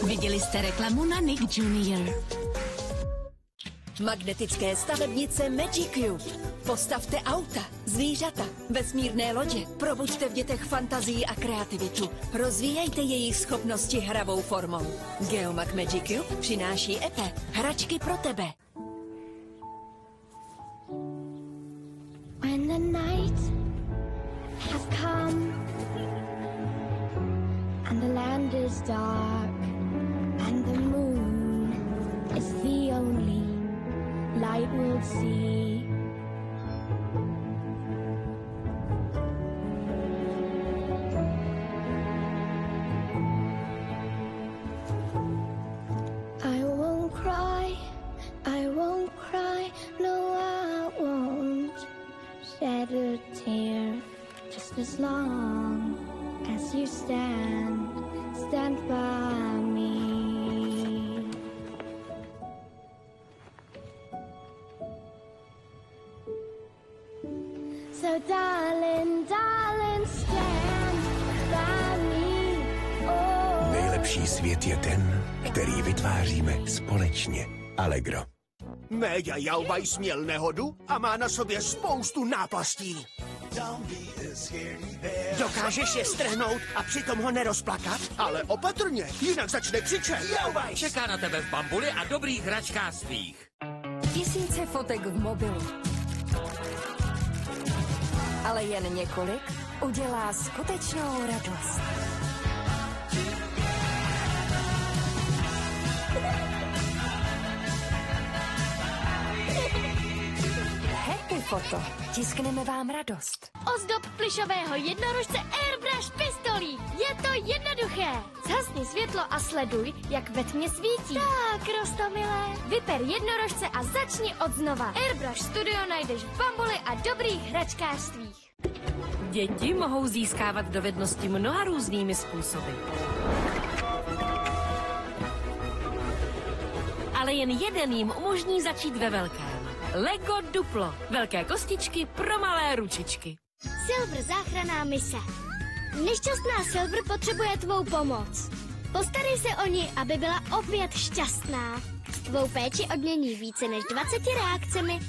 Viděli jste reklamu na Nick Jr. Magnetické stavebnice Magic Cube. Postavte auta, zvířata, vesmírné lodě. Probuďte v dětech fantazii a kreativitu. Rozvíjejte jejich schopnosti hravou formou. Geomag Magic Cube přináší Epe. Hračky pro tebe. When the night has come and the land is dark and the moon is the only light we'll see. I won't cry, no I won't shed a tear, just as long as you stand by me. So darling, stand by me. Oh. Nejlepší svět je ten, který vytváříme společně. Allegro. Méďa Jaubajs měl nehodu a má na sobě spoustu náplastí. Dokážeš je strhnout a přitom ho nerozplakat? Ale opatrně, jinak začne křičet. Jaubajs! Čeká na tebe v bambuli a dobrých hračkářstvích. Tisíce fotek v mobilu. Ale jen několik udělá skutečnou radost. Happy Foto. Tiskneme vám radost. Ozdob plišového jednorožce Airbrush pistolí. Je to jednoduché. Zhasni světlo a sleduj, jak ve tmě svítí. Tak, Rostomilé. Vyper jednorožce a začni od znova. Airbrush Studio najdeš v bambuli a dobrých hračkářstvích. Děti mohou získávat dovednosti mnoha různými způsoby. Ale jen jeden jim umožní začít ve velkém. Lego Duplo. Velké kostičky pro malé ručičky. Silver záchranná mise. Nešťastná Silver potřebuje tvou pomoc. Postarej se o ní, aby byla opět šťastná. Tvou péči odmění více než 20 reakcemi.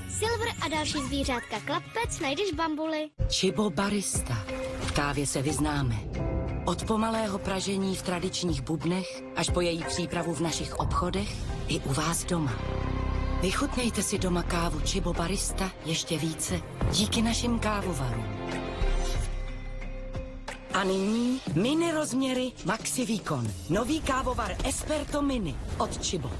Silver a další zvířátka Klapec najdeš v bambuli. Chibo Barista. V kávě se vyznáme. Od pomalého pražení v tradičních bubnech až po její přípravu v našich obchodech i u vás doma. Vychutnejte si doma kávu Chibo Barista ještě více díky našim kávovarům. A nyní mini rozměry Maxi Výkon. Nový kávovar Esperto Mini od Chibo.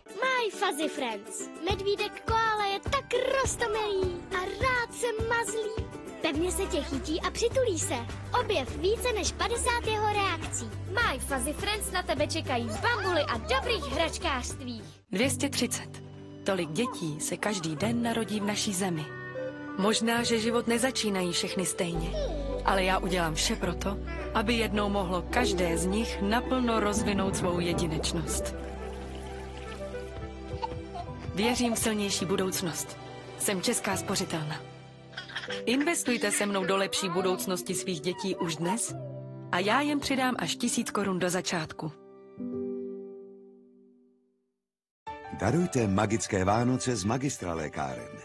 My Fuzzy Friends. Medvídek koala je tak roztomilý a rád se mazlí. Pevně se tě chytí a přitulí se. Objev více než 50 jeho reakcí. My Fuzzy Friends na tebe čekají v bambuli a dobrých hračkářstvích. 230. Tolik dětí se každý den narodí v naší zemi. Možná, že život nezačínají všechny stejně, ale já udělám vše proto, aby jednou mohlo každé z nich naplno rozvinout svou jedinečnost. Věřím v silnější budoucnost. Jsem Česká spořitelna. Investujte se mnou do lepší budoucnosti svých dětí už dnes a já jim přidám až 1000 korun do začátku. Darujte magické Vánoce z Magistra lékáren.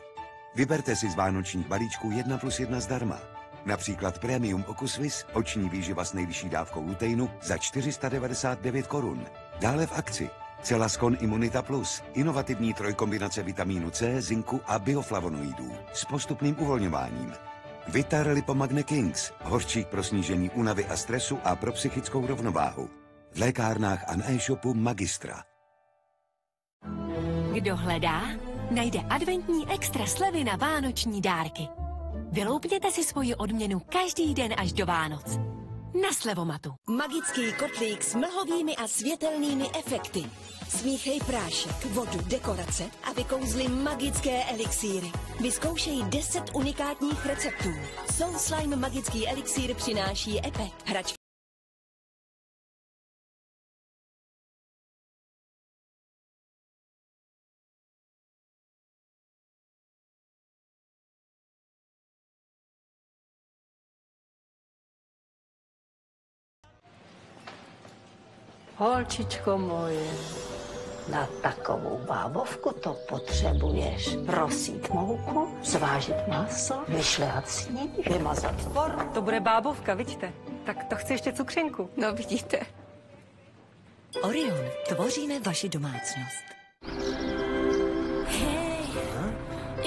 Vyberte si z vánočních balíčků 1+1 zdarma. Například Premium Okusvis, oční výživa s nejvyšší dávkou luteinu za 499 korun. Dále v akci Celascon Immunita Plus, inovativní trojkombinace vitamínu C, zinku a bioflavonoidů s postupným uvolňováním. Vitar Lipomagne Kings, hořčík pro snížení únavy a stresu a pro psychickou rovnováhu. V lékárnách a na e-shopu Magistra. Kdo hledá, najde adventní extra slevy na vánoční dárky. Vyloupněte si svoji odměnu každý den až do Vánoc. Na Slevomatu. Magický kotlík s mlhovými a světelnými efekty. Smíchej prášek, vodu, dekorace a vykouzli magické elixíry. Vyzkoušej 10 unikátních receptů. Soul Slime magický elixír přináší Epe. Hračka. Holčičko moje, na takovou bábovku to potřebuješ prosít mouku, zvážit maso, vyšlehat sníh, vymazat tvor. To bude bábovka, vidíte? Tak to chci ještě cukřenku. No vidíte. Orion, tvoříme vaši domácnost.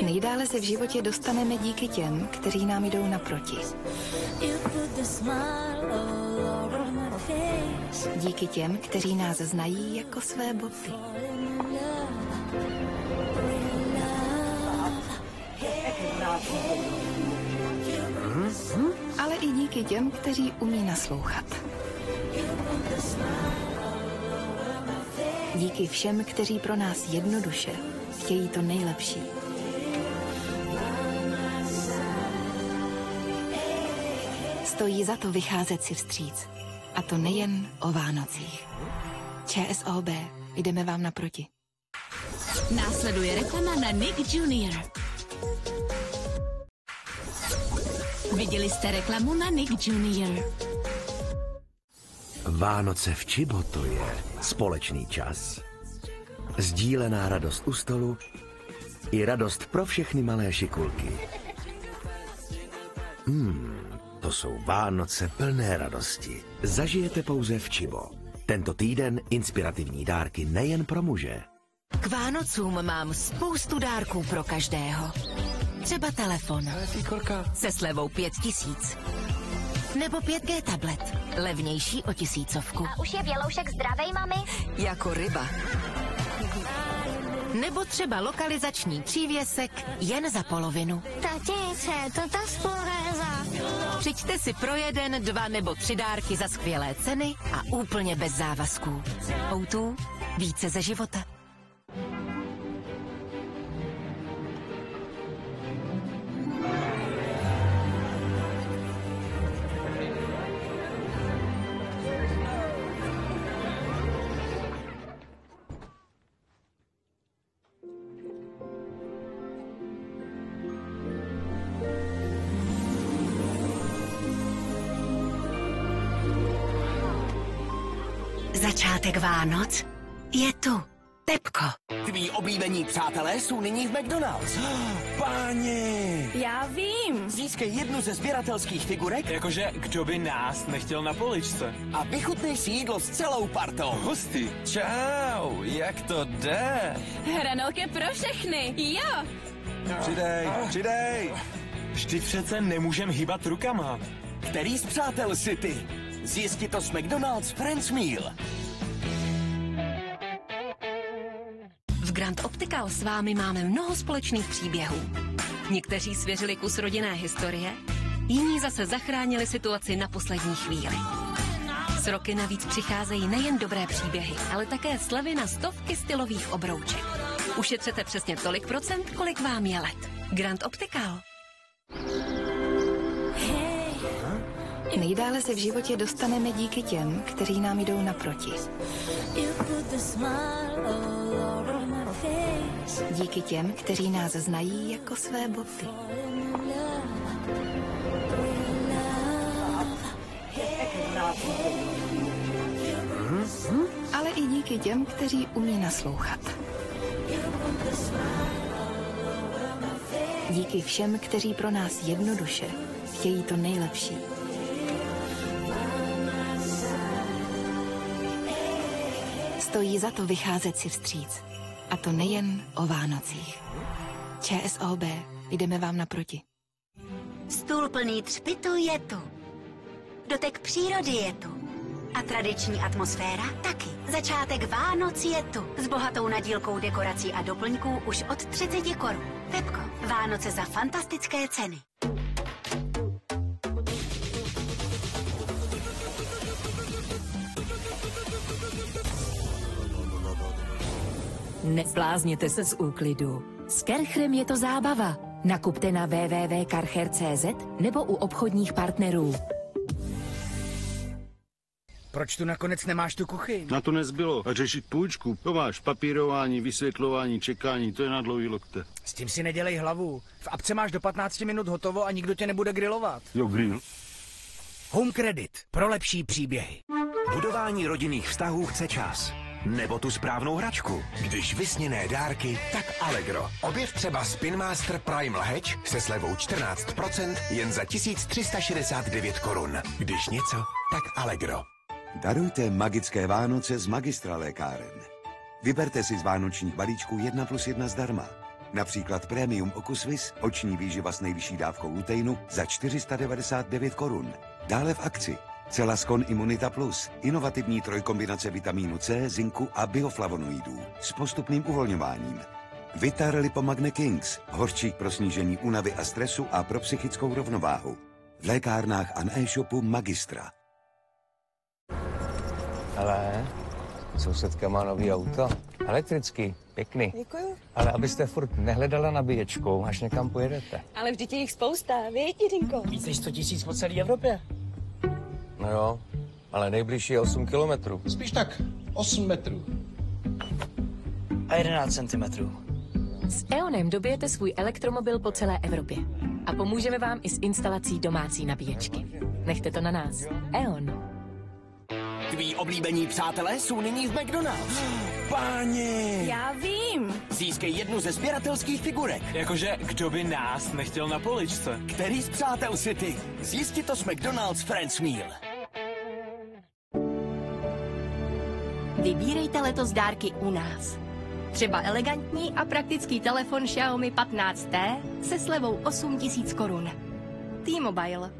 Nejdále se v životě dostaneme díky těm, kteří nám jdou naproti. Díky těm, kteří nás znají jako své boty. Ale i díky těm, kteří umí naslouchat. Díky všem, kteří pro nás jednoduše chtějí to nejlepší. Stojí za to vycházet si vstříc. A to nejen o Vánocích. ČSOB, jdeme vám naproti. Následuje reklama na Nick Jr. Viděli jste reklamu na Nick Jr. Vánoce v Čibo to je společný čas, sdílená radost u stolu i radost pro všechny malé šikulky. To jsou Vánoce plné radosti. Zažijete pouze v Čibo. Tento týden inspirativní dárky nejen pro muže. K Vánocům mám spoustu dárků pro každého. Třeba telefon se slevou 5000. Nebo 5G tablet, levnější o 1000. A už je věloušek zdravej, mami? Jako ryba. Nebo třeba lokalizační přívěsek jen za polovinu. Tati, co je to ta spoléza? Přijďte si pro 1, 2 nebo 3 dárky za skvělé ceny a úplně bez závazků. O2, více ze života. Začátek Vánoc je tu. Pepko. Tví oblíbení přátelé jsou nyní v McDonald's. Páni! Já vím. Získej jednu ze sběratelských figurek. Jakože kdo by nás nechtěl na poličce. A vychutnej si jídlo s celou partou. Hosty, čau, jak to jde? Hranolky pro všechny, jo. Přidej. Vždyť přece nemůžem hýbat rukama. Který z přátel si ty? Zjistit to s McDonald's Friends Meal. V Grand Optical s vámi máme mnoho společných příběhů. Někteří svěřili kus rodinné historie, jiní zase zachránili situaci na poslední chvíli. S roky navíc přicházejí nejen dobré příběhy, ale také slevy na stovky stylových obrouček. Ušetřete přesně tolik procent, kolik vám je let. Grand Optical. Nejdále se v životě dostaneme díky těm, kteří nám jdou naproti. Díky těm, kteří nás znají jako své boty. Ale i díky těm, kteří umí naslouchat. Díky všem, kteří pro nás jednoduše chtějí to nejlepší. Stojí za to vycházet si vstříc. A to nejen o Vánocích. ČSOB, jdeme vám naproti. Stůl plný třpitu je tu. Dotek přírody je tu. A tradiční atmosféra taky. Začátek Vánoc je tu. S bohatou nadílkou dekorací a doplňků už od 30 korun. Pepko, Vánoce za fantastické ceny. Nezblázněte se z úklidu. S Kerchrem je to zábava. Nakupte na www.karcher.cz nebo u obchodních partnerů. Proč tu nakonec nemáš tu kuchyň? Na to nezbylo. A řešit půjčku, to máš papírování, vysvětlování, čekání, to je na dlouhý lokte. S tím si nedělej hlavu. V apce máš do 15 minut hotovo a nikdo tě nebude grilovat. Jo, grill. Home Credit. Pro lepší příběhy. Budování rodinných vztahů chce čas. Nebo tu správnou hračku. Když vysněné dárky, tak Allegro. Objev třeba Spin Master Prime Laheč se slevou 14% jen za 1369 korun. Když něco, tak Allegro. Darujte magické Vánoce z Magistra lékáren. Vyberte si z vánočních balíčků 1+1 zdarma. Například Premium Ocusvis, oční výživa s nejvyšší dávkou luteinu za 499 korun. Dále v akci Celascon Immunita Plus, inovativní trojkombinace vitamínu C, zinku a bioflavonoidů s postupným uvolňováním. Vitar Lipomagne Kings, hořčík pro snížení únavy a stresu a pro psychickou rovnováhu. V lékárnách a na e-shopu Magistra. Ale sousedka má nový auto. Elektrický, pěkný. Děkuju. Ale abyste furt nehledala nabíječkou, až někam pojedete. Ale vždyť je jich spousta, víš, Jiřinko? Víc než 100 000 po celé Evropě. No jo, ale nejbližší je 8 kilometrů. Spíš tak 8 metrů. A 11 centimetrů. S E.ONem dobijete svůj elektromobil po celé Evropě. A pomůžeme vám i s instalací domácí nabíječky. Nechte to na nás. E.ON. Tví oblíbení přátelé jsou nyní v McDonald's. Páni! Já vím. Získej jednu ze sběratelských figurek. Jakože, kdo by nás nechtěl na poličce? Který z přátel si ty? Zjisти to s McDonald's Friends Meal. Vybírejte letos dárky u nás. Třeba elegantní a praktický telefon Xiaomi 15T se slevou 8 000 korun. T-Mobile.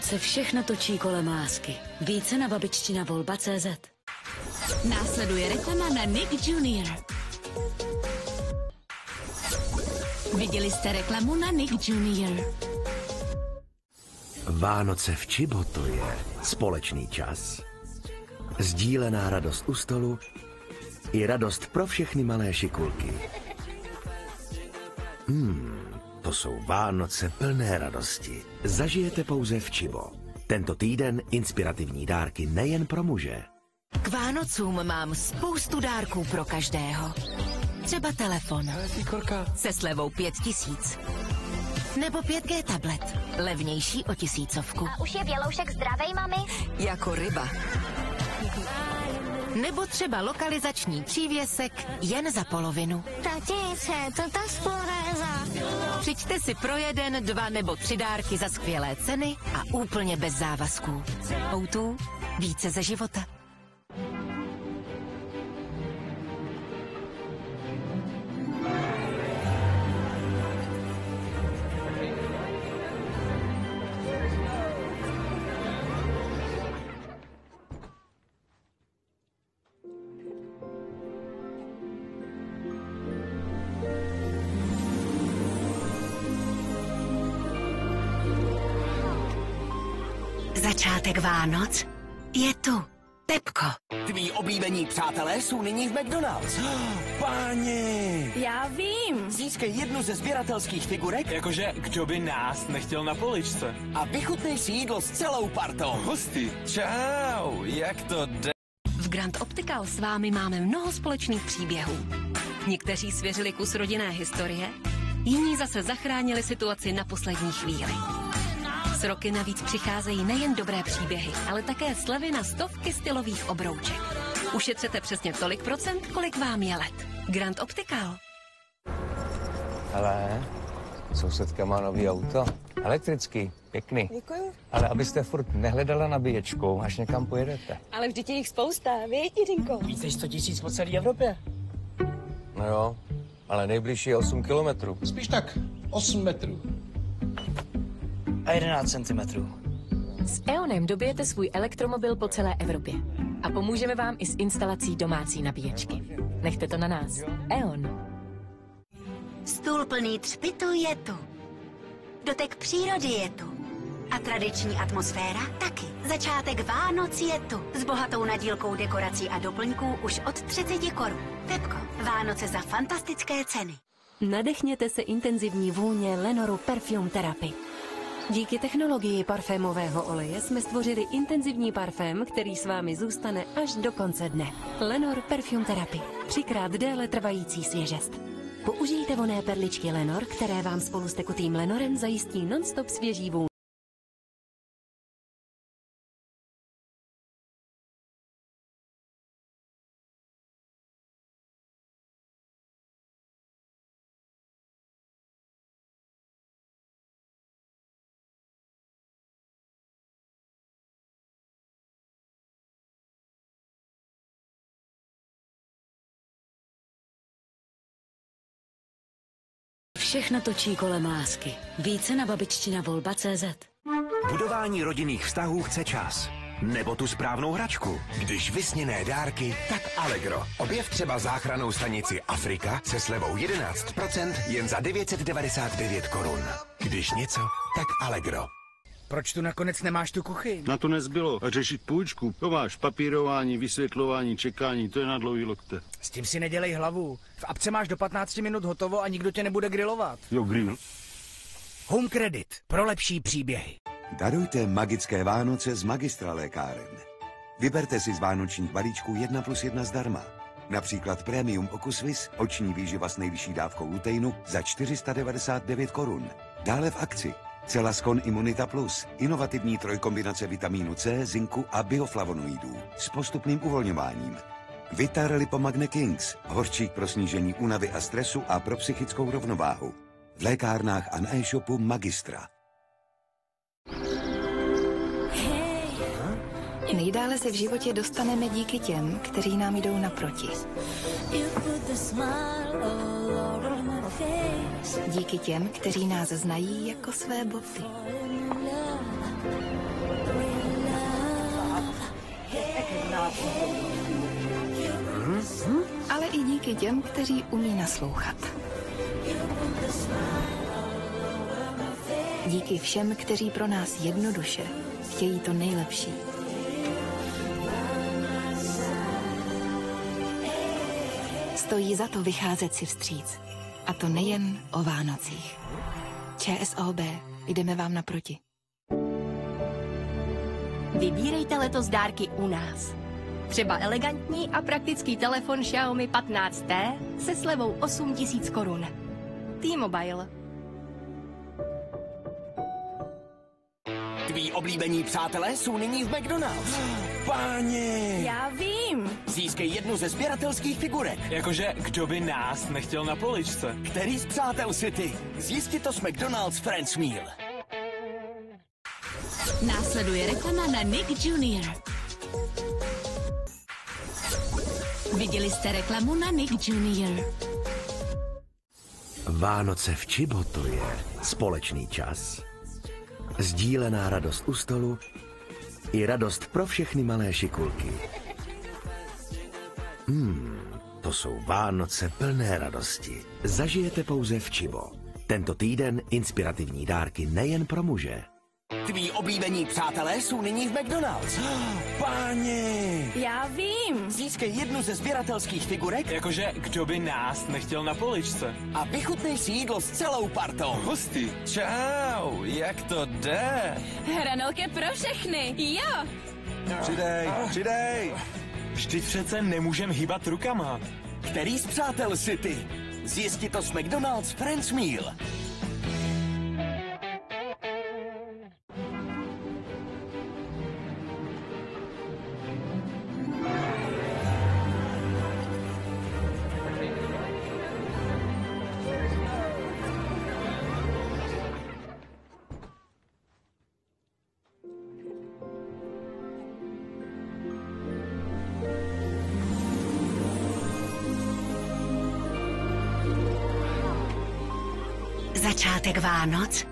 Se všechno točí kolem lásky. Více na babičtina volba.cz. Následuje reklama na Nick Jr. Viděli jste reklamu na Nick Jr. Vánoce v Čibo to je společný čas. Sdílená radost u stolu i radost pro všechny malé šikulky. To jsou Vánoce plné radosti. Zažijete pouze v Čibo. Tento týden inspirativní dárky nejen pro muže. K Vánocům mám spoustu dárků pro každého. Třeba telefon se slevou 5 000. Nebo 5G tablet, levnější o 1000. A už je věloušek zdravej, mami? Jako ryba. Nebo třeba lokalizační přívěsek jen za polovinu. Tati, co je to ta sporéza? Přijďte si pro 1, 2 nebo 3 dárky za skvělé ceny a úplně bez závazků. O2, více ze života. Začátek Vánoc je tu. Pepko. Tví oblíbení přátelé jsou nyní v McDonald's. Páni! Já vím. Získej jednu ze sběratelských figurek. Jakože, kdo by nás nechtěl na poličce? A vychutnej si jídlo s celou partou. Hosty, čau, jak to jde? V Grand Optical s vámi máme mnoho společných příběhů. Někteří svěřili kus rodinné historie, jiní zase zachránili situaci na poslední chvíli. S roky navíc přicházejí nejen dobré příběhy, ale také slevy na stovky stylových obrouček. Ušetřete přesně tolik procent, kolik vám je let. Grand Optical. Ale sousedka má nový auto. Elektrický, pěkný. Děkuju. Ale abyste furt nehledala nabíječkou, až někam pojedete. Ale vždyť je jich spousta, víš, Jiřinko? Víc než 100 000 po celé Evropě. No jo, ale nejbližší je 8 kilometrů. Spíš tak 8 metrů. A 11 centimetrů. S E.ONem dobijete svůj elektromobil po celé Evropě. A pomůžeme vám i s instalací domácí nabíječky. Nechte to na nás. E.ON. Stůl plný třpitu je tu. Dotek přírody je tu. a tradiční atmosféra taky. Začátek Vánoc je tu. S bohatou nadílkou dekorací a doplňků už od 30 korun. Pepko, Vánoce za fantastické ceny. Nadechněte se intenzivní vůně Lenoru Perfume Therapy. Díky technologii parfémového oleje jsme stvořili intenzivní parfém, který s vámi zůstane až do konce dne. Lenor Perfume Therapy. 3krát déle trvající svěžest. Použijte vonné perličky Lenor, které vám spolu s tekutým Lenorem zajistí non-stop svěží vůni. Všechno točí kolem lásky. Více na babičtinavolba.cz. Budování rodinných vztahů chce čas. Nebo tu správnou hračku. Když vysněné dárky, tak Allegro. Objev třeba záchrannou stanici Afrika se slevou 11% jen za 999 korun. Když něco, tak Allegro. Proč tu nakonec nemáš tu kuchyň? Na to nezbylo. A řešit půjčku. To máš papírování, vysvětlování, čekání, to je na dlouhý lokte. S tím si nedělej hlavu. V apce máš do 15 minut hotovo a nikdo tě nebude grilovat. Jo, grill. Home Credit. Pro lepší příběhy. Darujte magické Vánoce z Magistra lékáren. Vyberte si z vánočních balíčků 1+1 zdarma. Například Premium Ocusvis, oční výživa s nejvyšší dávkou luteinu za 499 korun. Dále v akci Celascon Immunita Plus, inovativní trojkombinace vitamínu C, zinku a bioflavonoidů s postupným uvolňováním. Vitar Lipomagne Kings, hořčík pro snížení únavy a stresu a pro psychickou rovnováhu. V lékárnách a na e-shopu Magistra. Nejdále se v životě dostaneme díky těm, kteří nám jdou naproti. Díky těm, kteří nás znají jako své boty. Ale i díky těm, kteří umí naslouchat. Díky všem, kteří pro nás jednoduše chtějí to nejlepší. Stojí za to vycházet si vstříc. A to nejen o Vánocích. ČSOB, jdeme vám naproti. Vybírejte letos dárky u nás. Třeba elegantní a praktický telefon Xiaomi 15T se slevou 8 000 korun. T-Mobile. Tví oblíbení přátelé jsou nyní v McDonald's. Páni! Já vím. Získej jednu ze sběratelských figurek. Jakože, kdo by nás nechtěl na poličce? Který z přátel si ty? Zjistit to s McDonald's Friends Meal. Následuje reklama na Nick Jr. Viděli jste reklamu na Nick Jr. Vánoce v Čibo to je společný čas, sdílená radost u stolu i radost pro všechny malé šikulky. To jsou Vánoce plné radosti. Zažijete pouze v Čibo. Tento týden inspirativní dárky nejen pro muže. Tví oblíbení přátelé jsou nyní v McDonald's. Páni! Já vím. Získej jednu ze sběratelských figurek. Jakože, kdo by nás nechtěl na poličce? A vychutnej si jídlo s celou partou. Hustý. Čau, jak to jde? Hranolky pro všechny, jo. Přidej. Vždyť přece nemůžem hýbat rukama. Který z přátel si ty? Zjistit to s McDonald's Friends Meal. Začátek Vánoc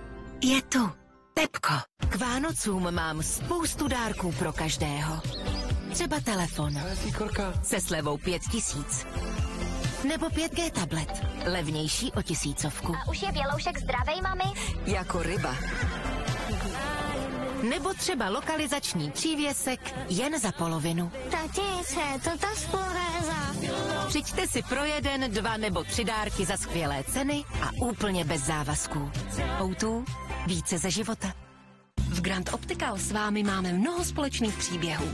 je tu. Pepko. K Vánocům mám spoustu dárků pro každého. Třeba telefon se slevou 5 000. Nebo 5G tablet, levnější o 1000. A už je Běloušek zdravej, mami? Jako ryba. Nebo třeba lokalizační přívěsek jen za polovinu. Tatínce, to ta sporéza. Přijďte si pro 1, 2 nebo 3 dárky za skvělé ceny a úplně bez závazků. O2, více ze života. V Grand Optical s vámi máme mnoho společných příběhů.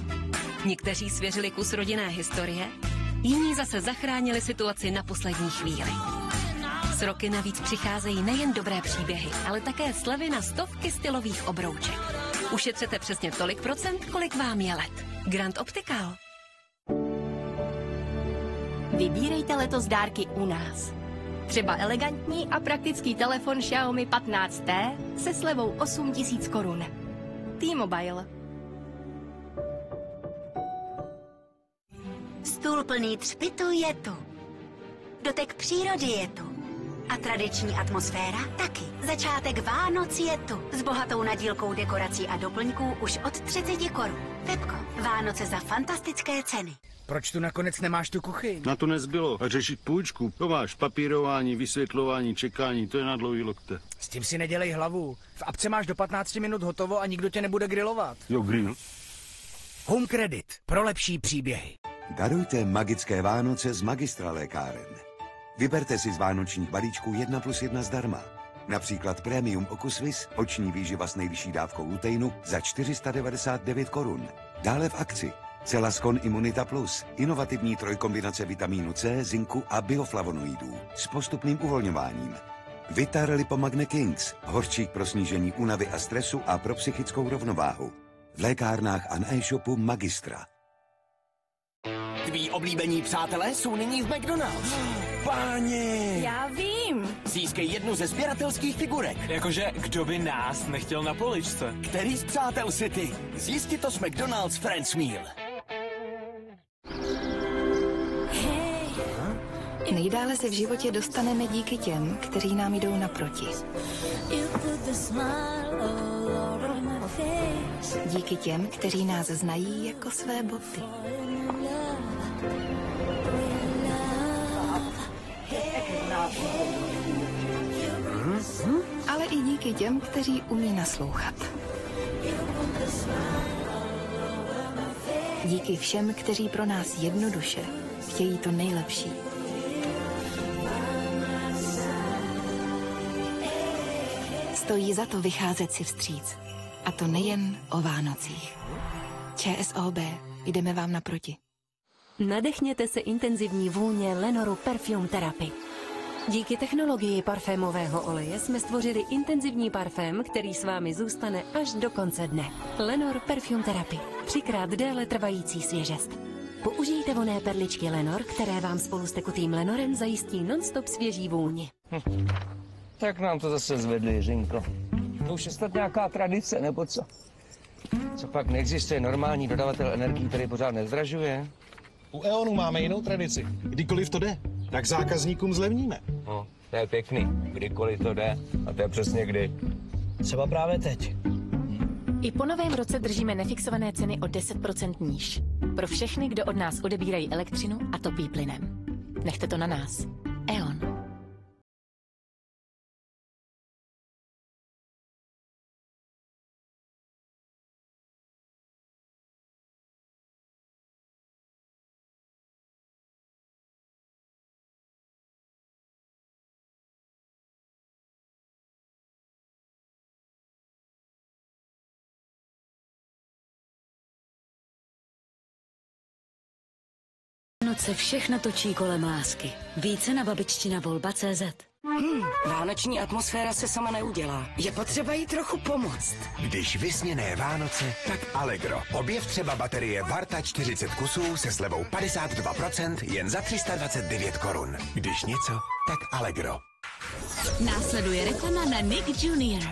Někteří svěřili kus rodinné historie, jiní zase zachránili situaci na poslední chvíli. S roky navíc přicházejí nejen dobré příběhy, ale také slevy na stovky stylových obrouček. Ušetřete přesně tolik procent, kolik vám je let. Grand Optical. Vybírejte letos dárky u nás. Třeba elegantní a praktický telefon Xiaomi 15T se slevou 8 000 korun. T-Mobile. Stůl plný třpitu je tu. Dotek přírody je tu. A tradiční atmosféra taky. Začátek Vánoc je tu. S bohatou nadílkou dekorací a doplňků už od 30 korun. Pepko, Vánoce za fantastické ceny. Proč tu nakonec nemáš tu kuchyň? Na to nezbylo. A řešit půjčku. To máš papírování, vysvětlování, čekání, to je na dlouhý lokte. S tím si nedělej hlavu. V apce máš do 15 minut hotovo a nikdo tě nebude grilovat. Jo, grill. Home Credit. Pro lepší příběhy. Darujte magické Vánoce z Magistra lékáren. Vyberte si z vánočních balíčků 1+1 zdarma. Například Premium Ocusvis, oční výživa s nejvyšší dávkou luteinu za 499 korun. Dále v akci Celascon Immunita Plus, inovativní trojkombinace vitamínu C, zinku a bioflavonoidů s postupným uvolňováním. Vitar Lipomagne Kings, horčík pro snížení únavy a stresu a pro psychickou rovnováhu. V lékárnách a na e-shopu Magistra. Tví oblíbení přátelé jsou nyní v McDonald's. Páni! Já vím. Získej jednu ze sběratelských figurek. Jakože, kdo by nás nechtěl na poličce? Který z přátel si ty? Zjistit to s McDonald's Friends Meal. Nejdále se v životě dostaneme díky těm, kteří nám jdou naproti. Díky těm, kteří nás znají jako své boty. Ale i díky těm, kteří umí naslouchat. Díky všem, kteří pro nás jednoduše chtějí to nejlepší. Stojí za to vycházet si vstříc. A to nejen o Vánocích. ČSOB, jdeme vám naproti. Nadechněte se intenzivní vůně Lenoru Perfume Therapy. Díky technologii parfémového oleje jsme stvořili intenzivní parfém, který s vámi zůstane až do konce dne. Lenor Perfume Therapy. 3x déle trvající svěžest. Použijte vonné perličky Lenor, které vám spolu s tekutým Lenorem zajistí non-stop svěží vůni. Tak nám to zase zvedli, Jiřinko. To už je snad nějaká tradice, nebo co? Co pak neexistuje normální dodavatel energií, který pořád nezdražuje? U E.ONu máme jinou tradici. Kdykoliv to jde, tak zákazníkům zlevníme. No, to je pěkný. Kdykoliv to jde. A to je přesně kdy. Třeba právě teď. I po novém roce držíme nefixované ceny o 10% níž. Pro všechny, kdo od nás odebírají elektřinu a topí plynem. Nechte to na nás. E.ON. Noc se všechno točí kolem lásky. Více na babičtinavolba.cz. Vánoční atmosféra se sama neudělá. Je potřeba jí trochu pomoct. Když vysněné Vánoce, tak Allegro. Objev třeba baterie Varta 40 kusů se slevou 52% jen za 329 korun. Když něco, tak Allegro. Následuje reklama na Nick Jr.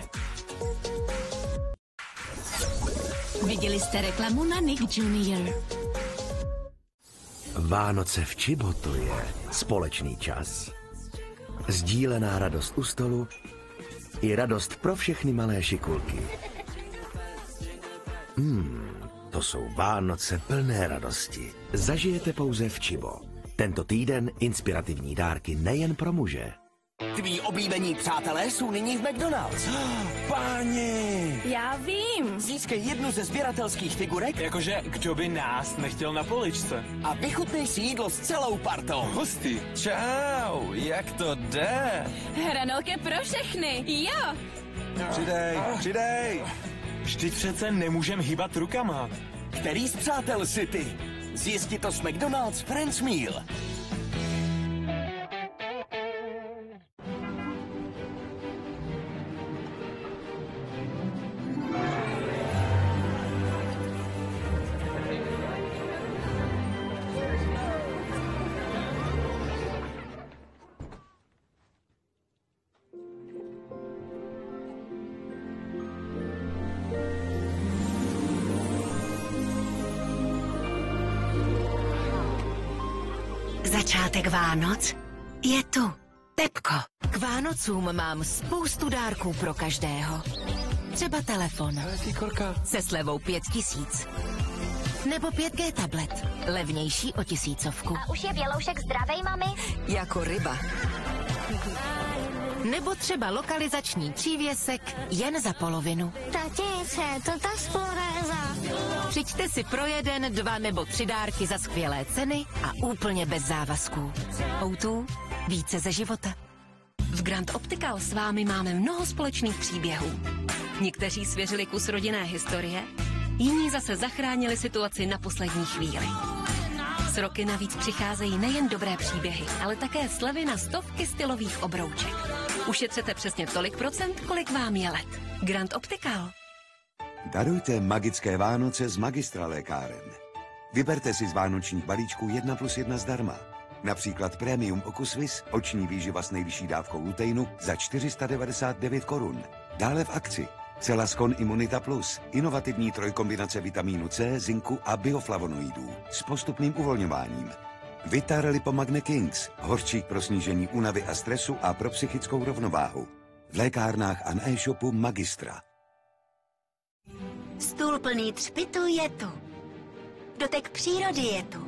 Viděli jste reklamu na Nick Jr. Vánoce v Čibo to je společný čas, sdílená radost u stolu i radost pro všechny malé šikulky. To jsou Vánoce plné radosti. Zažijete pouze v Čibo. Tento týden inspirativní dárky nejen pro muže. Tví oblíbení přátelé jsou nyní v McDonald's. Páni! Já vím. Získej jednu ze sběratelských figurek. Jakože, kdo by nás nechtěl na poličce? A vychutnej si jídlo s celou partou. Hustý. Čau, jak to jde? Hranolky pro všechny, jo. Přidej. Vždyť přece nemůžem hýbat rukama. Který z přátel jsi ty? Zjistit to s McDonald's Friends Meal. Začátek Vánoc je tu. Tepko. K Vánocům mám spoustu dárků pro každého. Třeba telefon. Se slevou 5000. Nebo 5G tablet. Levnější o 1000. A už je věloušek zdravej, mami? Jako ryba. Nebo třeba lokalizační přívěsek jen za polovinu. Tatínce, to ta sporéza. Přijďte si pro 1, 2 nebo 3 dárky za skvělé ceny a úplně bez závazků. O2, více ze života. V Grand Optical s vámi máme mnoho společných příběhů. Někteří svěřili kus rodinné historie, jiní zase zachránili situaci na poslední chvíli. S roky navíc přicházejí nejen dobré příběhy, ale také slevy na stovky stylových obrouček. Ušetřete přesně tolik procent, kolik vám je let. Grand Optical. Darujte magické Vánoce z Magistra lékáren. Vyberte si z vánočních balíčků 1+1 zdarma. Například Premium Okusvis, oční výživa s nejvyšší dávkou luteinu za 499 korun. Dále v akci Celascon Immunita Plus, inovativní trojkombinace vitamínu C, zinku a bioflavonoidů s postupným uvolňováním. Vitar Lipomagne Kings, hořčík pro snížení únavy a stresu a pro psychickou rovnováhu. V lékárnách a na e-shopu Magistra. Stůl plný třpitu je tu. Dotek přírody je tu.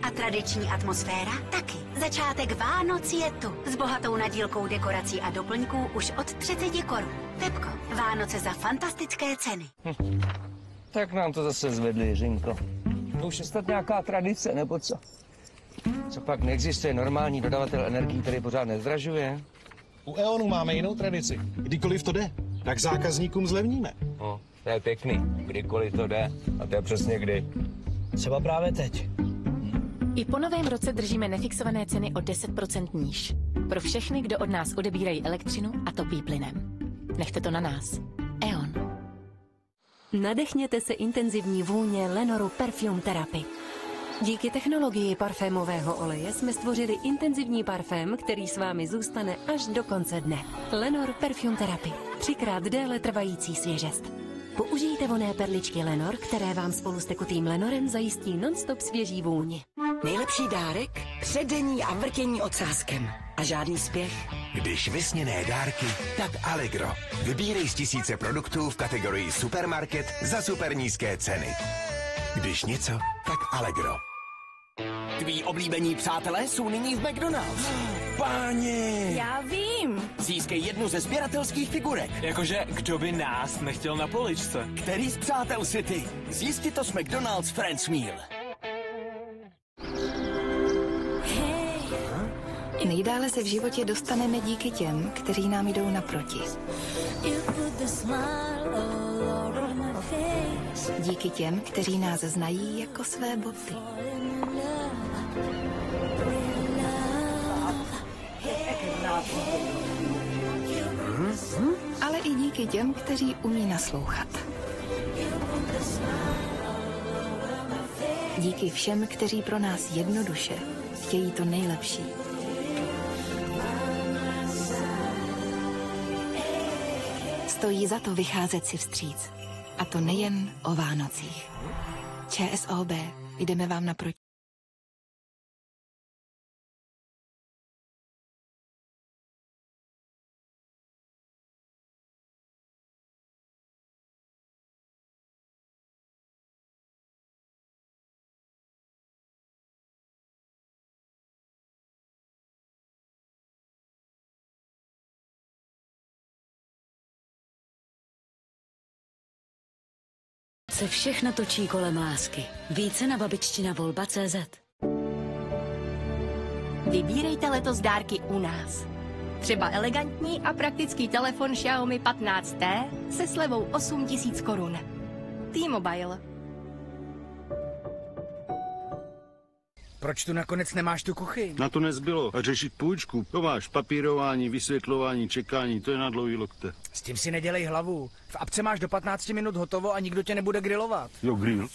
A tradiční atmosféra taky. Začátek Vánoc je tu. S bohatou nadílkou dekorací a doplňků už od 30 korun. Tepko, Vánoce za fantastické ceny. Tak nám to zase zvedli, Jiřinko. To už je snad nějaká tradice, nebo co? Co pak neexistuje normální dodavatel energií, který pořád nezdražuje? U E.ONu máme jinou tradici. Kdykoliv to jde, tak zákazníkům zlevníme. No, to je pěkný. Kdykoliv to jde. A to je přesně kdy. Třeba právě teď. I po novém roce držíme nefixované ceny o 10% níž. Pro všechny, kdo od nás odebírají elektřinu a topí plynem. Nechte to na nás. E.ON. Nadechněte se intenzivní vůně Lenoru Perfume Therapy. Díky technologii parfémového oleje jsme stvořili intenzivní parfém, který s vámi zůstane až do konce dne. Lenor Perfume Therapy. 3krát déle trvající svěžest. Použijte vonné perličky Lenor, které vám spolu s tekutým Lenorem zajistí non-stop svěží vůni. Nejlepší dárek? Předení a vrtění ocáskem. A žádný spěch. Když vysněné dárky, tak Allegro. Vybírej z tisíce produktů v kategorii supermarket za super nízké ceny. Když něco, tak Allegro. Tví oblíbení přátelé jsou nyní v McDonald's. Páni! Já vím. Získej jednu ze sběratelských figurek. Jakože, kdo by nás nechtěl na poličce? Který z přátel jsi ty? Zjistit to s McDonald's Friends Meal. Nejdále se v životě dostaneme díky těm, kteří nám jdou naproti. Díky těm, kteří nás znají jako své boty. Ale i díky těm, kteří umí naslouchat. Díky všem, kteří pro nás jednoduše chtějí to nejlepší. Stojí za to vycházet si vstříc. A to nejen o Vánocích. ČSOB, jdeme vám naproti. se všechno točí kolem lásky. Více na babičtinavolba.cz. Vybírejte letos dárky u nás. Třeba elegantní a praktický telefon Xiaomi 15T se slevou 8 000 korun. T-Mobile. Proč tu nakonec nemáš tu kuchyň? Na to nezbylo. A řešit půjčku, to máš papírování, vysvětlování, čekání, to je na dlouhý lokte. S tím si nedělej hlavu. V apce máš do 15 minut hotovo a nikdo tě nebude grilovat. Jo, grill.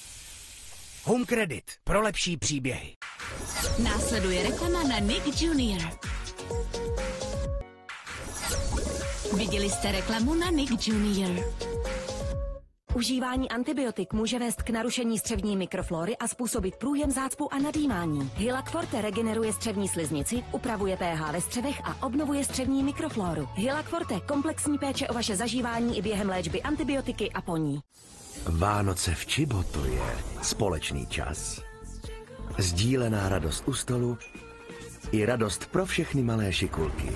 Home Credit. Pro lepší příběhy. Následuje reklama na Nick Jr. Viděli jste reklamu na Nick Jr. Užívání antibiotik může vést k narušení střevní mikroflóry a způsobit průjem, zácpu a nadýmání. Hylac Forte regeneruje střevní sliznici, upravuje pH ve střevech a obnovuje střevní mikroflóru. Hylac Forte, komplexní péče o vaše zažívání i během léčby antibiotiky a po ní. Vánoce v Čibo to je společný čas. Sdílená radost u stolu i radost pro všechny malé šikulky.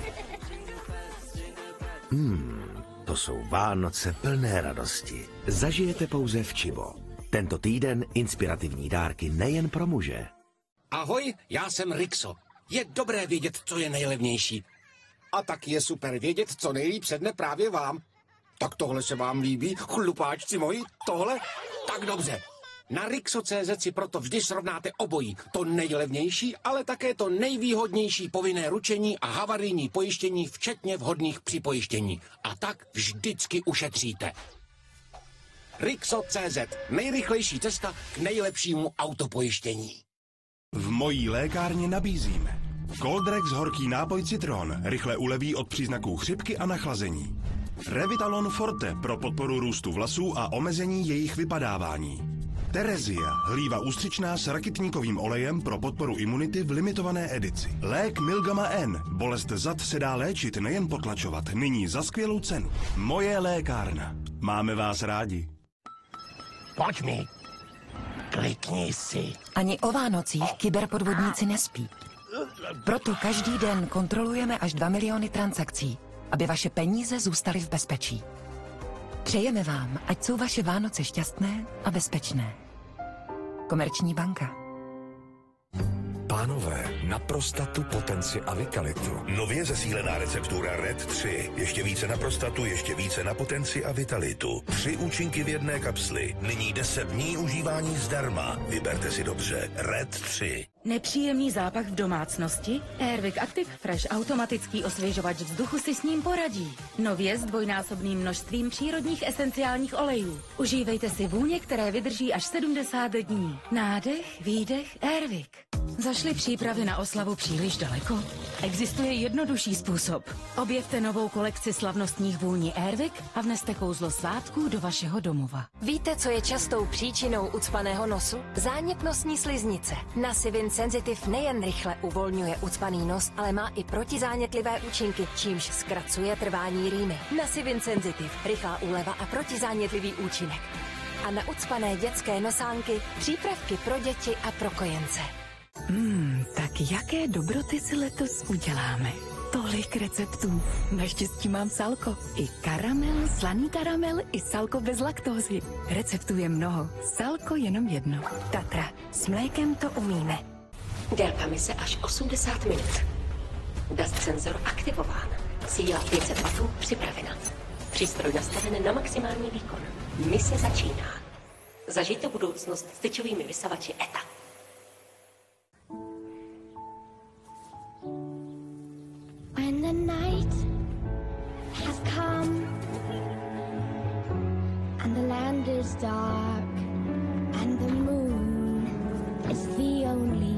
To jsou Vánoce plné radosti. Zažijete pouze v Čibo. Tento týden inspirativní dárky nejen pro muže. Ahoj, já jsem Rixo. Je dobré vědět, co je nejlevnější. A tak je super vědět, co nejlíp sedne právě vám. Tak tohle se vám líbí, chlupáčci moji? Tohle? Tak dobře. Na Rixo.cz si proto vždy srovnáte obojí. To nejlevnější, ale také to nejvýhodnější povinné ručení a havarijní pojištění, včetně vhodných připojištění. A tak vždycky ušetříte. Rixo.cz. Nejrychlejší cesta k nejlepšímu autopojištění. V mojí lékárně nabízíme Coldrex horký nápoj citron, rychle uleví od příznaků chřipky a nachlazení. Revitalon Forte pro podporu růstu vlasů a omezení jejich vypadávání. Terezia, hlíva ústřičná s rakitníkovým olejem pro podporu imunity v limitované edici. Lék Milgama N, bolest zad se dá léčit, nejen potlačovat, nyní za skvělou cenu. Moje lékárna. Máme vás rádi. Pojď mi. Klikni si. Ani o Vánocích kyberpodvodníci nespí. Proto každý den kontrolujeme až 2 miliony transakcí, aby vaše peníze zůstaly v bezpečí. Přejeme vám, ať jsou vaše Vánoce šťastné a bezpečné. Komerční banka. Pánové, na prostatu, potenci a vitalitu. Nově zesílená receptura RED 3. Ještě více na prostatu, ještě více na potenci a vitalitu. 3 účinky v jedné kapsli. Nyní 10 dní užívání zdarma. Vyberte si dobře. RED 3. Nepříjemný zápach v domácnosti? Airwick Active Fresh automatický osvěžovač vzduchu si s ním poradí. Nově s dvojnásobným množstvím přírodních esenciálních olejů. Užívejte si vůně, které vydrží až 70 dní. Nádech, výdech, Airwick. Zašly přípravy na oslavu příliš daleko? Existuje jednodušší způsob. Objevte novou kolekci slavnostních vůní Airwick a vneste kouzlo svátků do vašeho domova. Víte, co je častou příčinou ucpaného nosu? Zánět nosní sliznice. Nasivin Sensitive nejen rychle uvolňuje ucpaný nos, ale má i protizánětlivé účinky, čímž zkracuje trvání rýmy. Nasivin Sensitive, rychlá úleva a protizánětlivý účinek. A na ucpané dětské nosánky přípravky pro děti a pro kojence. Tak jaké dobroty si letos uděláme? Tolik receptů. Naštěstí mám salko. I karamel, slaný karamel, i salko bez laktózy. Receptů je mnoho. Salko jenom jedno. Tatra. S mlékem to umíme. Délka mise až 80 minut. Dust senzor aktivován. Síla 500 W připravena. Přístroj nastaven na maximální výkon. Mise začíná. Zažijte budoucnost s tyčovými vysavači ETA. When the night has come and the land is dark and the moon is the only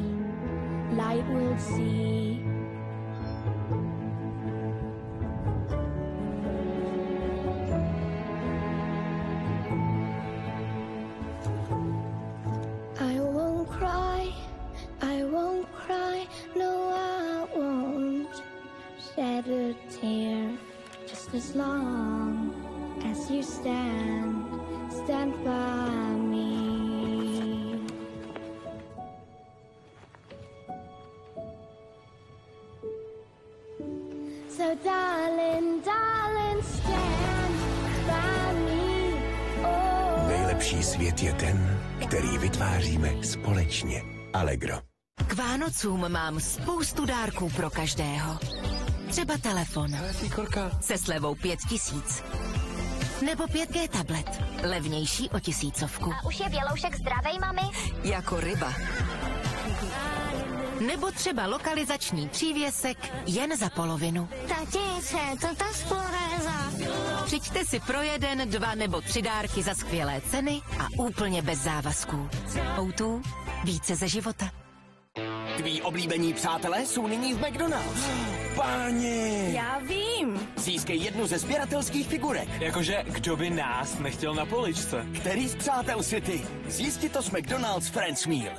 light we'll see. I won't cry, no I won't shed a tear, just as long as you stand by me. So darling, stand by me. Oh. nejlepší svět je ten, který vytváříme společně. Allegro. K Vánocům mám spoustu dárků pro každého. Třeba telefon se slevou 5000. Nebo 5G tablet, levnější o 1000. A už je Běloušek zdravej, mami? Jako ryba. Nebo třeba lokalizační přívěsek jen za polovinu. Tati, co je to ta sporéza? Přijďte si pro 1, 2 nebo 3 dárky za skvělé ceny a úplně bez závazků. O2, více ze života. Tví oblíbení přátelé jsou nyní v McDonald's. Páni! Já vím. Získej jednu ze sběratelských figurek. Jakože, kdo by nás nechtěl na poličce? Který z přátel si ty? Zjistit to s McDonald's Friends Meal.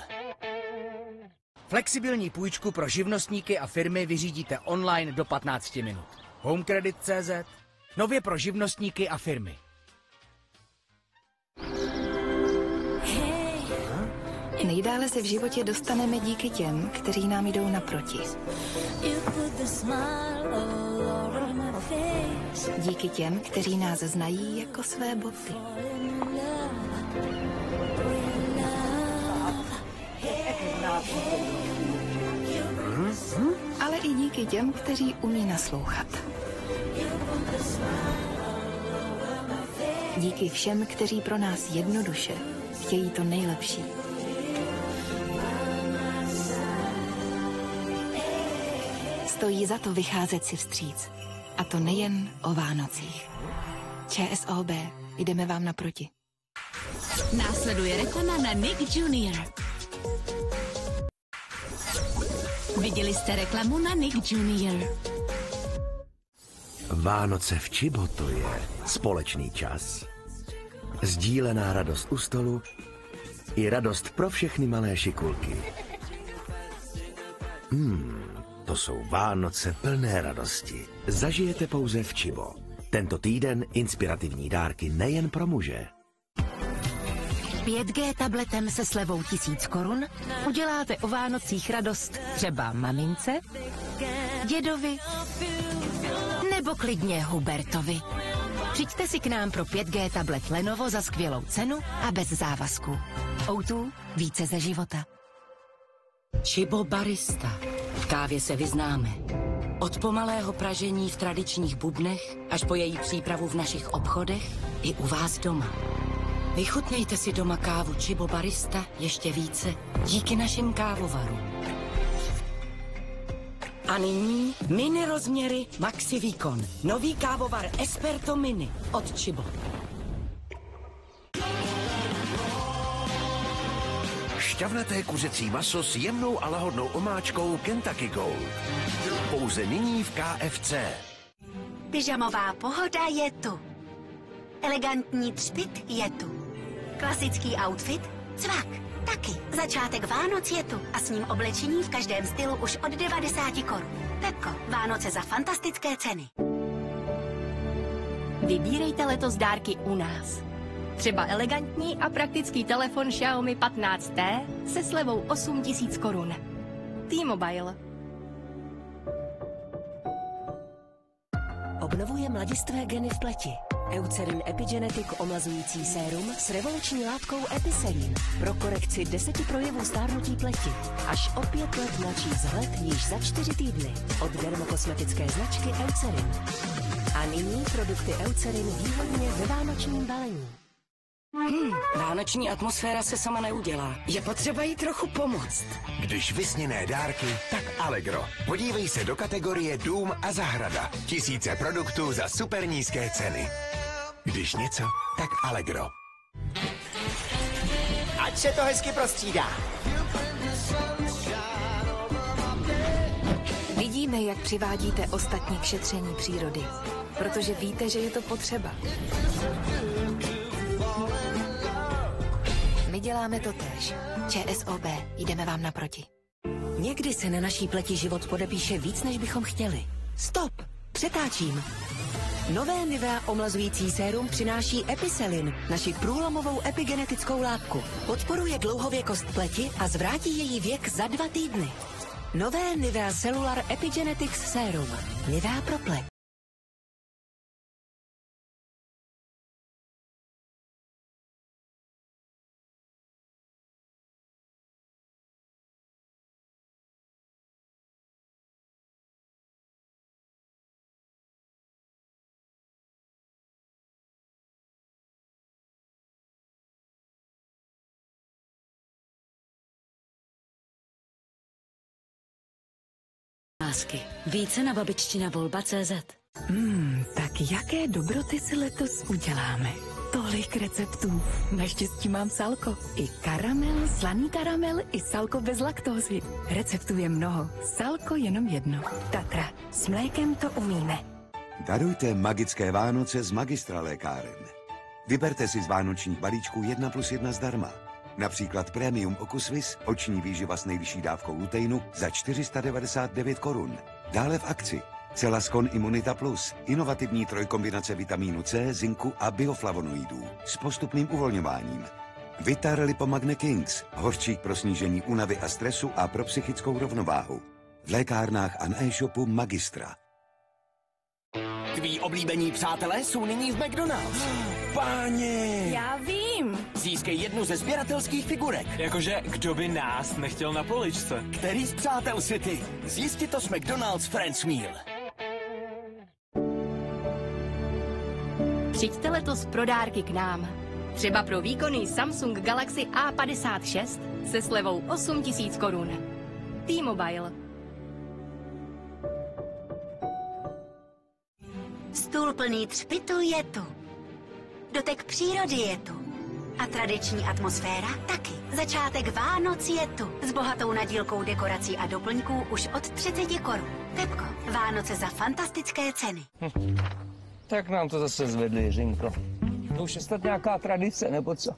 Flexibilní půjčku pro živnostníky a firmy vyřídíte online do 15 minut. Homecredit.cz. Nově pro živnostníky a firmy. Nejdále se v životě dostaneme díky těm, kteří nám jdou naproti. Díky těm, kteří nás znají jako své boty. Ale i díky těm, kteří umí naslouchat. Díky všem, kteří pro nás jednoduše chtějí to nejlepší. Stojí za to vycházet si vstříc. A to nejen o Vánocích. ČSOB, jdeme vám naproti. Následuje reklama na Nick Jr. Viděli jste reklamu na Nick Jr. Vánoce v Čibo to je společný čas. Sdílená radost u stolu i radost pro všechny malé šikulky. To jsou Vánoce plné radosti. Zažijete pouze v Čibo. Tento týden inspirativní dárky nejen pro muže. 5G tabletem se slevou 1000 korun uděláte o Vánocích radost třeba mamince, dědovi nebo klidně Hubertovi. Přijďte si k nám pro 5G tablet Lenovo za skvělou cenu a bez závazku. O2, více ze života. Čibo barista. V kávě se vyznáme. Od pomalého pražení v tradičních bubnech až po její přípravu v našich obchodech i u vás doma. Vychutnejte si doma kávu Čibo barista ještě více díky našim kávovarům. A nyní mini rozměry Maxi Výkon. Nový kávovar Esperto Mini od Čibo. Šťavnaté kuřecí maso s jemnou a lahodnou omáčkou Kentucky Gold. Pouze nyní v KFC. Pyžamová pohoda je tu. Elegantní třpyt je tu. Klasický outfit? Cvak. Taky. Začátek Vánoc je tu a s ním oblečení v každém stylu už od 90 korun. Pepko, Vánoce za fantastické ceny. Vybírejte letos dárky u nás. Třeba elegantní a praktický telefon Xiaomi 15T se slevou 8000 korun. T-Mobile. Obnovuje mladistvé geny v pleti. Eucerin Epigenetic omlazující sérum s revoluční látkou Epicelin pro korekci 10 projevů stárnutí pleti. Až o 5 let mladší vzhled již za 4 týdny. Od dermokosmetické značky Eucerin. A nyní produkty Eucerin výhodně ve vánočním balení. Vánoční atmosféra se sama neudělá. Je potřeba jí trochu pomoct. Když vysněné dárky, tak Allegro. Podívej se do kategorie Dům a zahrada. Tisíce produktů za super nízké ceny. Když něco, tak Allegro. Ať se to hezky prostřídá. Vidíme, jak přivádíte ostatní k šetření přírody, protože víte, že je to potřeba. My děláme to též. ČSOB, jdeme vám naproti. Někdy se na naší pleti život podepíše víc, než bychom chtěli. Stop! Přetáčím. Nové Nivea omlazující sérum přináší Epicelin, naši průlomovou epigenetickou látku. Podporuje dlouhověkost pleti a zvrátí její věk za 2 týdny. Nové Nivea Cellular Epigenetics sérum. Nivea pro pleť. lásky. Více na babičtinavolba.cz. Tak jaké dobroty si letos uděláme? Tolik receptů. Naštěstí mám Salko. I karamel, slaný karamel, i Salko bez laktózy. Receptů je mnoho. Salko jenom jedno. Tatra. S mlékem to umíme. Darujte magické Vánoce z Magistra lékáren. Vyberte si z vánočních balíčků 1+1 zdarma. Například Premium Okusvis, oční výživa s nejvyšší dávkou luteinu za 499 korun. Dále v akci Celascon Immunita Plus, inovativní trojkombinace vitamínu C, zinku a bioflavonoidů s postupným uvolňováním. Vitar Lipomagne Kings, hořčík pro snížení únavy a stresu a pro psychickou rovnováhu. V lékárnách a na e-shopu Magistra. Tví oblíbení přátelé jsou nyní v McDonald's. Páni! Já vím. Získej jednu ze sběratelských figurek. Jakože, kdo by nás nechtěl na poličce? Který z přátel si ty? Zjistit to s McDonald's Friends Meal. Přijďte letos pro dárky k nám. Třeba pro výkonný Samsung Galaxy A56 se slevou 8 000 korun. T-Mobile. Stůl plný třpitu je tu. Dotek přírody je tu. A tradiční atmosféra taky. Začátek Vánoc je tu. S bohatou nadílkou dekorací a doplňků už od 30 korun. Pepko, Vánoce za fantastické ceny. Tak nám to zase zvedli, Jiřinko. To už je snad nějaká tradice, nebo co?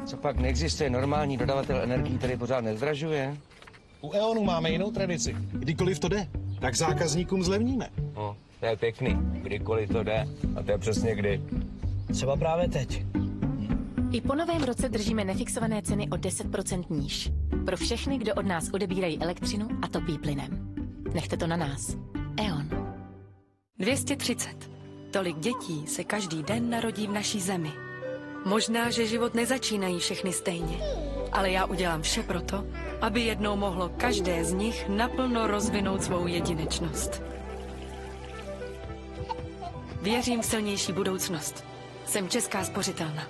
Co pak neexistuje normální dodavatel energií, který pořád nezdražuje? U E.ONu máme jinou tradici. Kdykoliv to jde, tak zákazníkům zlevníme. No, to je pěkný. Kdykoliv to jde. A to je přesně kdy. Třeba právě teď. I po novém roce držíme nefixované ceny o 10% níž. Pro všechny, kdo od nás odebírají elektřinu a topí plynem. Nechte to na nás. E.ON. 230. Tolik dětí se každý den narodí v naší zemi. Možná, že život nezačínají všechny stejně, ale já udělám vše proto, aby jednou mohlo každé z nich naplno rozvinout svou jedinečnost. Věřím v silnější budoucnost. Jsem Česká spořitelna.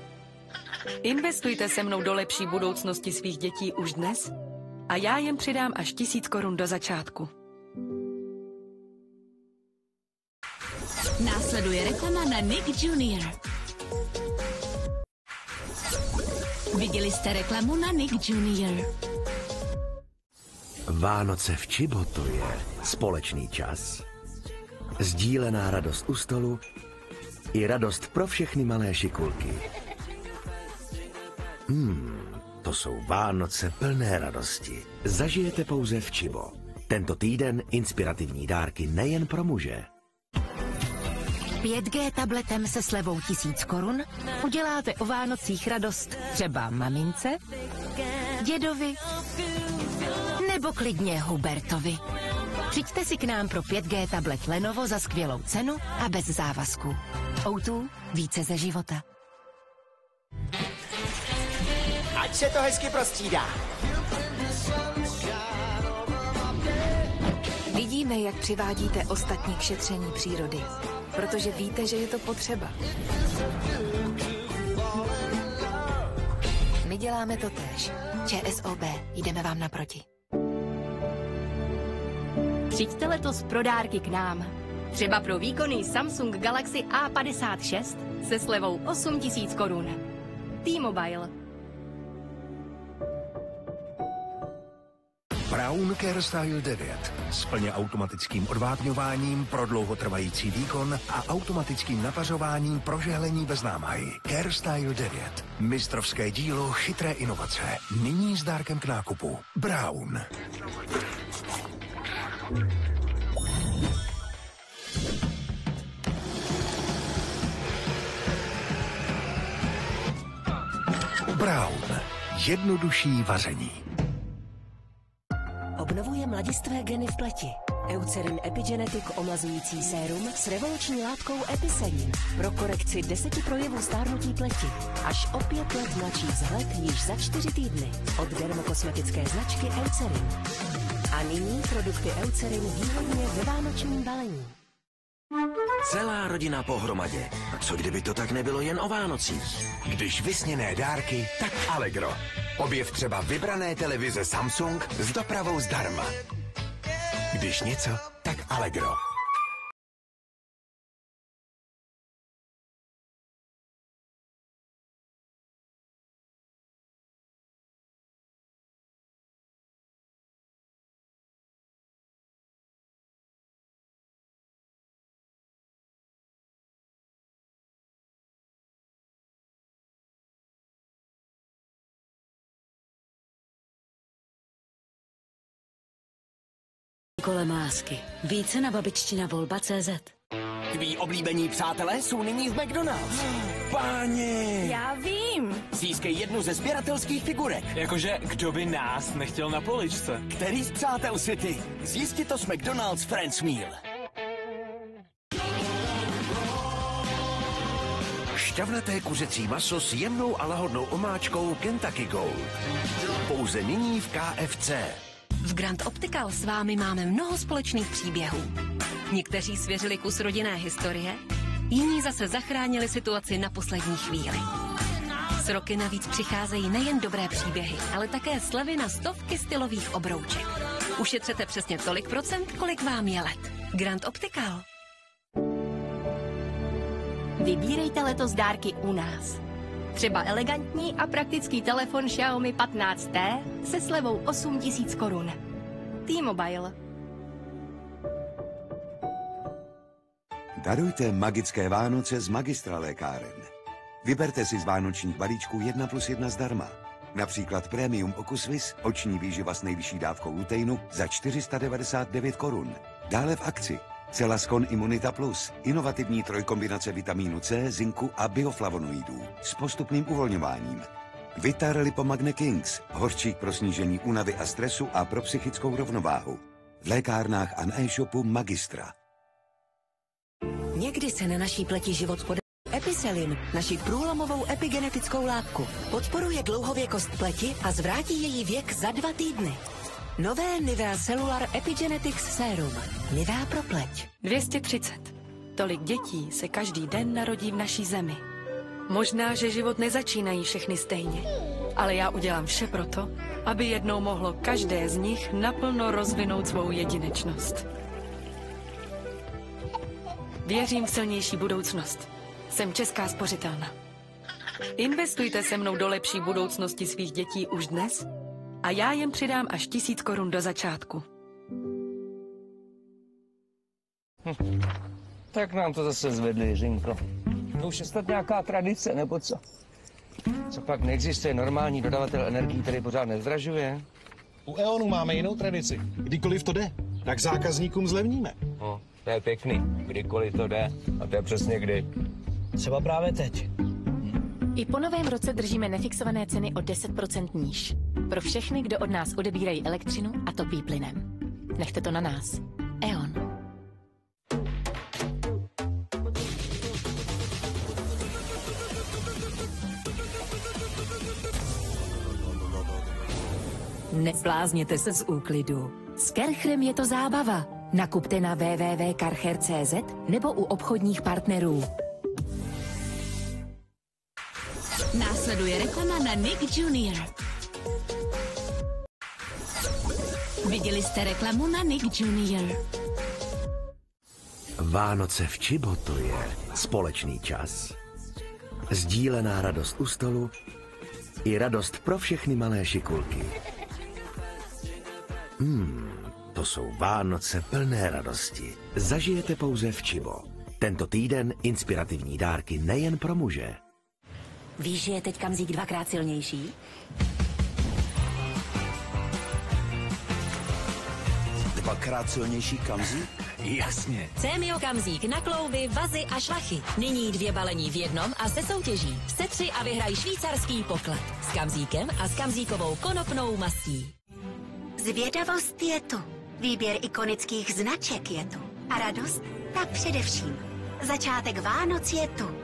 Investujte se mnou do lepší budoucnosti svých dětí už dnes a já jim přidám až 1000 korun do začátku. Následuje reklama na Nick Jr. Viděli jste reklamu na Nick Jr. Vánoce v Čibo to je společný čas, sdílená radost u stolu i radost pro všechny malé šikulky. To jsou Vánoce plné radosti. Zažijete pouze v Čibo. Tento týden inspirativní dárky nejen pro muže. 5G tabletem se slevou 1000 korun uděláte o Vánocích radost třeba mamince, dědovi nebo klidně Hubertovi. Přijďte si k nám pro 5G tablet Lenovo za skvělou cenu a bez závazku. O2 více ze života. Ať se to hezky prostřídá. Vidíme, jak přivádíte ostatní k šetření přírody, protože víte, že je to potřeba. My děláme to též. ČSOB, jdeme vám naproti. Přijďte letos pro dárky k nám. Třeba pro výkonný Samsung Galaxy A56 se slevou 8 000 korun. T-Mobile. Braun CareStyle 9 s plně automatickým odvápňováním pro dlouhotrvající výkon a automatickým napařováním pro žehlení bez námahy. CareStyle 9. Mistrovské dílo chytré inovace. Nyní s dárkem k nákupu. Braun. Braun. Jednodušší vaření. Obnovuje mladistvé geny v pleti. Eucerin Epigenetic omlazující sérum s revoluční látkou Epicelin pro korekci 10 projevů stárnutí pleti. Až o 5 let mladší vzhled již za 4 týdny. Od dermokosmetické značky Eucerin. A nyní produkty Eucerin výhodně ve vánočním balení. Celá rodina pohromadě. A co kdyby to tak nebylo jen o Vánocích? Když vysněné dárky, tak Allegro. Objev třeba vybrané televize Samsung s dopravou zdarma. Když Když něco, tak Allegro. Kolem lásky. Více na babičtinavolba.cz. Tví oblíbení přátelé jsou nyní v McDonald's. Páni! Já vím. Získej jednu ze sběratelských figurek. Jakože, kdo by nás nechtěl na poličce? Který z přátel si ty? Zjistí to s McDonald's Friends Meal. Šťavnaté kuřecí maso s jemnou a lahodnou omáčkou Kentucky Gold. Pouze nyní v KFC. V Grand Optical s vámi máme mnoho společných příběhů. Někteří svěřili kus rodinné historie, jiní zase zachránili situaci na poslední chvíli. S roky navíc přicházejí nejen dobré příběhy, ale také slevy na stovky stylových obrouček. Ušetřete přesně tolik procent, kolik vám je let. Grand Optical. Vybírejte letos dárky u nás. Třeba elegantní a praktický telefon Xiaomi 15T se slevou 8 000 korun. T-Mobile. Darujte magické Vánoce z Magistra lékáren. Vyberte si z vánočních balíčků 1+1 zdarma. Například Premium Okusvis, oční výživa s nejvyšší dávkou luteinu za 499 korun. Dále v akci Celascon Immunita Plus, inovativní trojkombinace vitamínu C, zinku a bioflavonoidů s postupným uvolňováním. Vitar Lipomagne Kings, hořčík pro snížení únavy a stresu a pro psychickou rovnováhu. V lékárnách a na e-shopu Magistra. Někdy se na naší pleti život podepíše. Episelin, naši průlomovou epigenetickou látku, podporuje dlouhověkost pleti a zvrátí její věk za 2 týdny. Nové Nivea Cellular Epigenetics Serum. Nivea pro pleť. 230. Tolik dětí se každý den narodí v naší zemi. Možná, že život nezačínají všechny stejně, ale já udělám vše proto, aby jednou mohlo každé z nich naplno rozvinout svou jedinečnost. Věřím v silnější budoucnost. Jsem Česká spořitelna. Investujte se mnou do lepší budoucnosti svých dětí už dnes a já jim přidám až 1000 korun do začátku. Tak nám to zase zvedli, Jiřinko. To už je snad nějaká tradice, nebo co? Co pak neexistuje normální dodavatel energií, který pořád nezdražuje? U E.ONu máme jinou tradici. Kdykoliv to jde, tak zákazníkům zlevníme. No, to je pěkný. Kdykoliv to jde. A to je přesně kdy. Třeba právě teď. I po novém roce držíme nefixované ceny o 10% níž. Pro všechny, kdo od nás odebírají elektřinu a topí plynem. Nechte to na nás. E.ON. Nezblázněte se z úklidu. S Kerchrem je to zábava. Nakupte na www.karcher.cz nebo u obchodních partnerů. Následuje reklama na Nick Jr. Viděli jste reklamu na Nick Jr. Vánoce v Čibo to je společný čas, sdílená radost u stolu i radost pro všechny malé šikulky. To jsou Vánoce plné radosti. Zažijete pouze v Čibo. Tento týden inspirativní dárky nejen pro muže. Víš, že je teď Kamzík 2krát silnější? Dvakrát silnější Kamzík? Jasně. Cémio Kamzík na klouby, vazy a šlachy. Nyní 2 balení v jednom a se soutěží. Setři a vyhraj švýcarský poklad. S Kamzíkem a s Kamzíkovou konopnou mastí. Zvědavost je tu. Výběr ikonických značek je tu. A radost? Tak především. Začátek Vánoc je tu.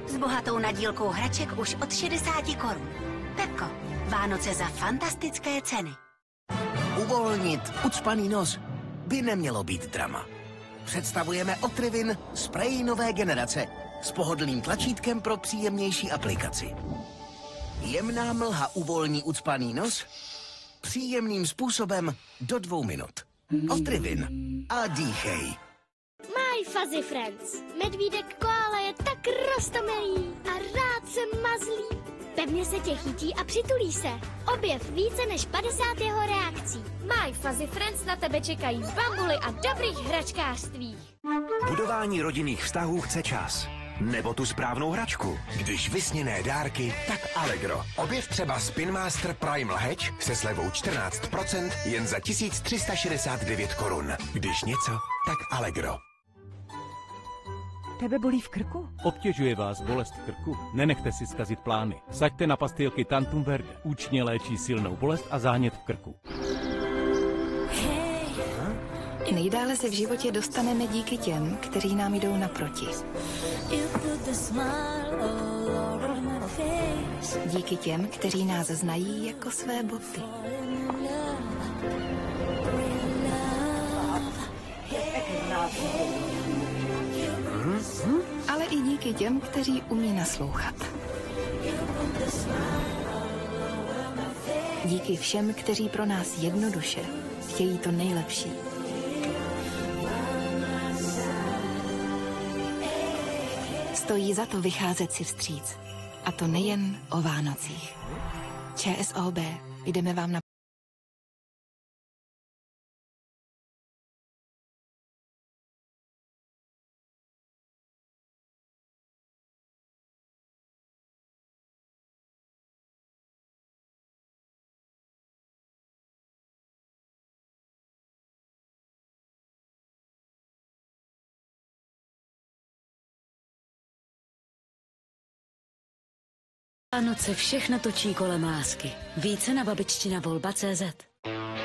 S bohatou nadílkou hraček už od 60 korun. Pepko. Vánoce za fantastické ceny. Uvolnit ucpaný nos by nemělo být drama. Představujeme Otrivin sprej nové generace s pohodlným tlačítkem pro příjemnější aplikaci. Jemná mlha uvolní ucpaný nos příjemným způsobem do 2 minut. Otrivin. a dýchej. My Fuzzy Friends. Medvídek koala je tak roztomilý a rád se mazlí. Pevně se tě chytí a přitulí se. Objev více než 50 jeho reakcí. My Fuzzy Friends na tebe čekají v bambuli a dobrých hračkářstvích. Budování rodinných vztahů chce čas. Nebo tu správnou hračku. Když vysněné dárky, tak Allegro. Objev třeba Spin Master Prime Lheč se slevou 14% jen za 1369 korun. Když něco, tak Allegro. Tebe bolí v krku? Obtěžuje vás bolest v krku? Nenechte si zkazit plány. Saďte na pastilky Tantum Verde. Účinně léčí silnou bolest a zánět v krku. Nejdále se v životě dostaneme díky těm, kteří nám jdou naproti. Díky těm, kteří nás znají jako své boty. Ale i díky těm, kteří umí naslouchat. Díky všem, kteří pro nás jednoduše chtějí to nejlepší. Stojí za to vycházet si vstříc. A to nejen o Vánocích. ČSOB, jdeme vám na... Vánoce všechno točí kolem lásky. Více na babičtinavolba.cz.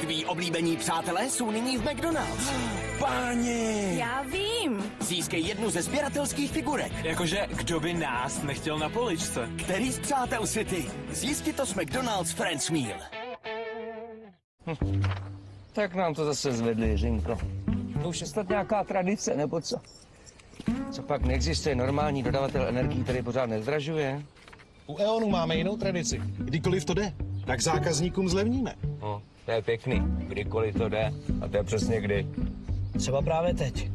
Tví oblíbení přátelé jsou nyní v McDonald's. Páni! Já vím. Získej jednu ze sběratelských figurek. Jakože, kdo by nás nechtěl na poličce? Který z přátel si ty? Zjistit to s McDonald's Friends Meal. Tak nám to zase zvedli, Jiřinko. To už je snad nějaká tradice, nebo co? Co pak neexistuje normální dodavatel energií, který pořád nezdražuje? U E.ONu máme jinou tradici. Kdykoliv to jde, tak zákazníkům zlevníme. No, to je pěkný. Kdykoliv to jde. A to je přesně kdy. Třeba právě teď.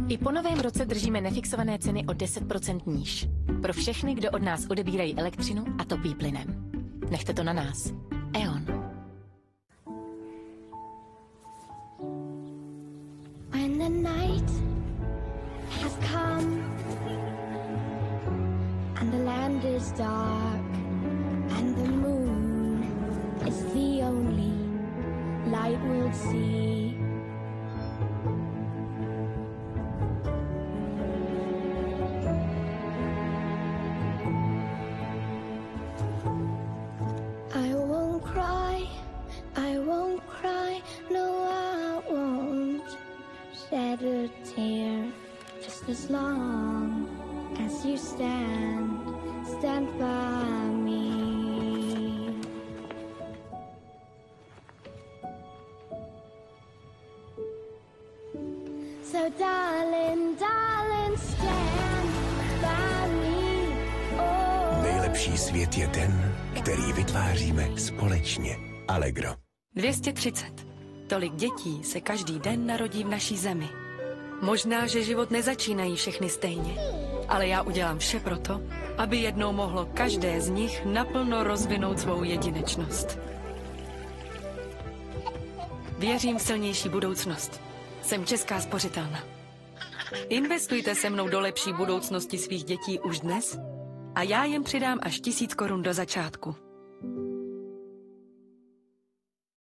I po novém roce držíme nefixované ceny o 10% níž. Pro všechny, kdo od nás odebírají elektřinu a topí plynem. Nechte to na nás. E.ON. When the night has come and the land is dark and the moon is the only light we'll see. I won't cry, no I won't shed a tear, just as long as you stand by me. So darling, darling, stand by me. Oh. Nejlepší svět je ten, který vytváříme společně. Allegro. 230. Tolik dětí se každý den narodí v naší zemi. Možná, že život nezačínají všechny stejně, ale já udělám vše proto, aby jednou mohlo každé z nich naplno rozvinout svou jedinečnost. Věřím v silnější budoucnost. Jsem Česká spořitelna. Investujte se mnou do lepší budoucnosti svých dětí už dnes a já jim přidám až 1000 korun do začátku.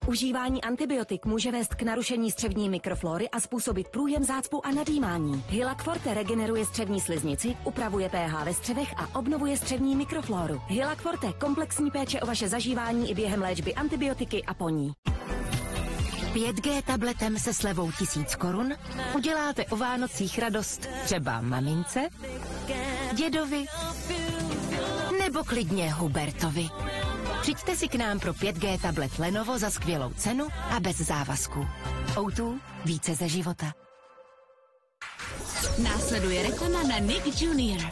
Užívání antibiotik může vést k narušení střevní mikroflóry a způsobit průjem zácpu a nadýmání. Hylac Forte regeneruje střevní sliznici, upravuje pH ve střevech a obnovuje střevní mikroflóru. Hylac Forte, komplexní péče o vaše zažívání i během léčby antibiotiky a po ní. 5G tabletem se slevou 1000 korun uděláte o Vánocích radost třeba mamince, dědovi nebo klidně Hubertovi. Přijďte si k nám pro 5G tablet Lenovo za skvělou cenu a bez závazku. O2, více ze života. Následuje reklama na Nick Jr.